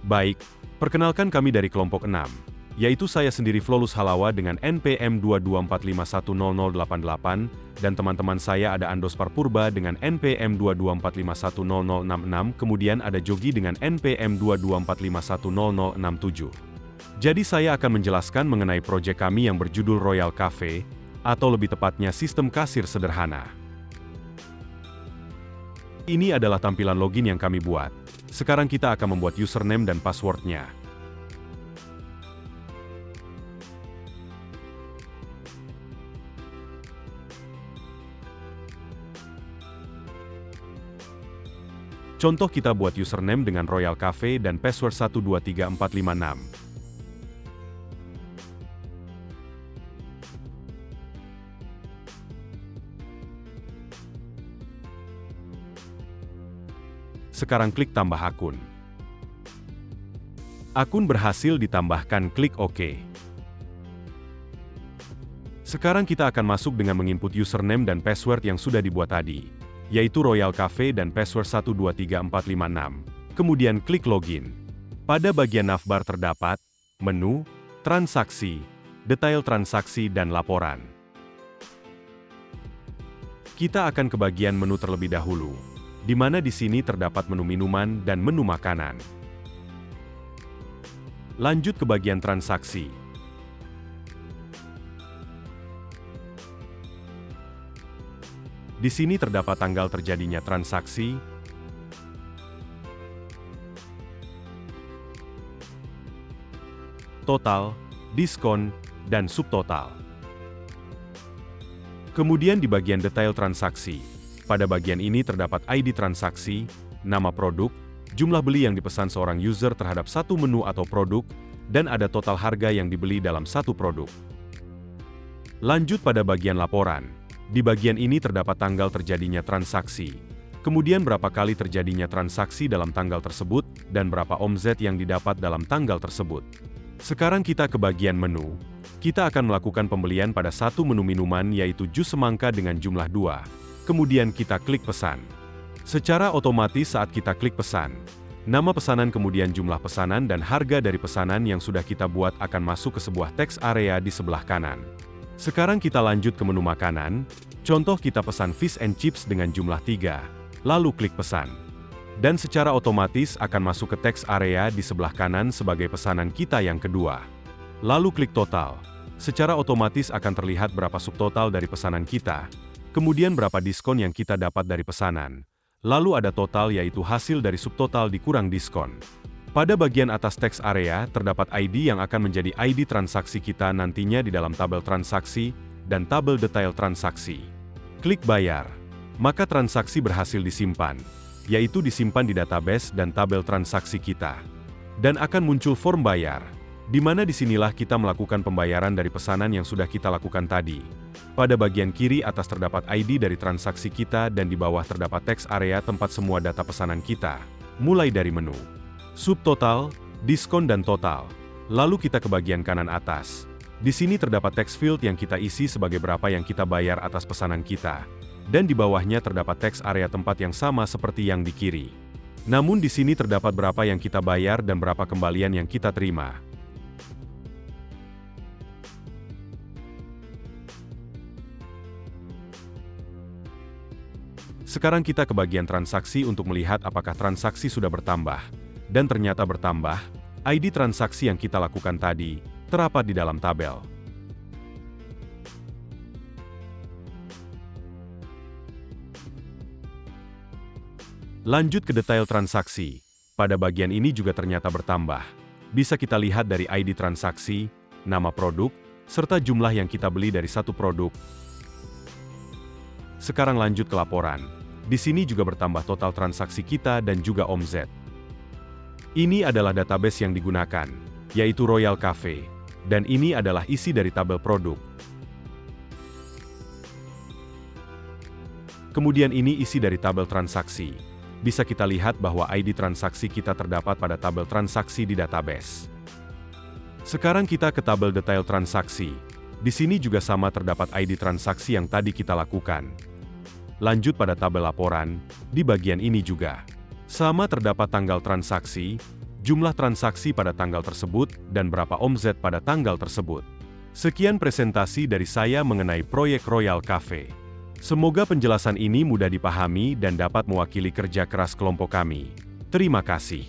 Baik, perkenalkan kami dari kelompok 6, yaitu saya sendiri Flawless Halawa dengan NPM 224510088, dan teman-teman saya ada Andospar Purba dengan NPM 224510066, kemudian ada Jogi dengan NPM 224510067. Jadi saya akan menjelaskan mengenai proyek kami yang berjudul Royal Cafe, atau lebih tepatnya sistem kasir sederhana. Ini adalah tampilan login yang kami buat. Sekarang kita akan membuat username dan password-nya. Contoh kita buat username dengan Royal Cafe dan password 123456. Sekarang klik tambah akun. Akun berhasil ditambahkan, klik OK. Sekarang kita akan masuk dengan menginput username dan password yang sudah dibuat tadi, yaitu Royal Cafe dan password 123456. Kemudian klik login. Pada bagian navbar terdapat menu, transaksi, detail transaksi dan laporan. Kita akan ke bagian menu terlebih dahulu, di mana di sini terdapat menu minuman dan menu makanan. Lanjut ke bagian transaksi. Di sini terdapat tanggal terjadinya transaksi, total, diskon, dan subtotal. Kemudian di bagian detail transaksi, pada bagian ini terdapat ID transaksi, nama produk, jumlah beli yang dipesan seorang user terhadap satu menu atau produk, dan ada total harga yang dibeli dalam satu produk. Lanjut pada bagian laporan. Di bagian ini terdapat tanggal terjadinya transaksi, kemudian berapa kali terjadinya transaksi dalam tanggal tersebut, dan berapa omzet yang didapat dalam tanggal tersebut. Sekarang kita ke bagian menu. Kita akan melakukan pembelian pada satu menu minuman yaitu jus semangka dengan jumlah 2. Kemudian kita klik pesan. Secara otomatis saat kita klik pesan, nama pesanan kemudian jumlah pesanan dan harga dari pesanan yang sudah kita buat akan masuk ke sebuah teks area di sebelah kanan. Sekarang kita lanjut ke menu makanan, contoh kita pesan fish and chips dengan jumlah 3, lalu klik pesan. Dan secara otomatis akan masuk ke teks area di sebelah kanan sebagai pesanan kita yang kedua. Lalu klik total. Secara otomatis akan terlihat berapa subtotal dari pesanan kita, kemudian berapa diskon yang kita dapat dari pesanan. Lalu ada total yaitu hasil dari subtotal dikurang diskon. Pada bagian atas teks area terdapat ID yang akan menjadi ID transaksi kita nantinya di dalam tabel transaksi dan tabel detail transaksi. Klik bayar. Maka transaksi berhasil disimpan, yaitu disimpan di database dan tabel transaksi kita. Dan akan muncul form bayar, di mana disinilah kita melakukan pembayaran dari pesanan yang sudah kita lakukan tadi. Pada bagian kiri atas terdapat ID dari transaksi kita dan di bawah terdapat teks area tempat semua data pesanan kita, mulai dari menu, subtotal, diskon dan total. Lalu kita ke bagian kanan atas. Di sini terdapat teks field yang kita isi sebagai berapa yang kita bayar atas pesanan kita. Dan di bawahnya terdapat teks area tempat yang sama seperti yang di kiri. Namun di sini terdapat berapa yang kita bayar dan berapa kembalian yang kita terima. Sekarang kita ke bagian transaksi untuk melihat apakah transaksi sudah bertambah. Dan ternyata bertambah, ID transaksi yang kita lakukan tadi, terdapat di dalam tabel. Lanjut ke detail transaksi. Pada bagian ini juga ternyata bertambah. Bisa kita lihat dari ID transaksi, nama produk, serta jumlah yang kita beli dari satu produk. Sekarang lanjut ke laporan. Di sini juga bertambah total transaksi kita dan juga omzet. Ini adalah database yang digunakan, yaitu Royal Cafe. Dan ini adalah isi dari tabel produk. Kemudian ini isi dari tabel transaksi. Bisa kita lihat bahwa ID transaksi kita terdapat pada tabel transaksi di database. Sekarang kita ke tabel detail transaksi. Di sini juga sama terdapat ID transaksi yang tadi kita lakukan. Lanjut pada tabel laporan, di bagian ini juga. Sama terdapat tanggal transaksi, jumlah transaksi pada tanggal tersebut, dan berapa omset pada tanggal tersebut. Sekian presentasi dari saya mengenai proyek Royal Cafe. Semoga penjelasan ini mudah dipahami dan dapat mewakili kerja keras kelompok kami. Terima kasih.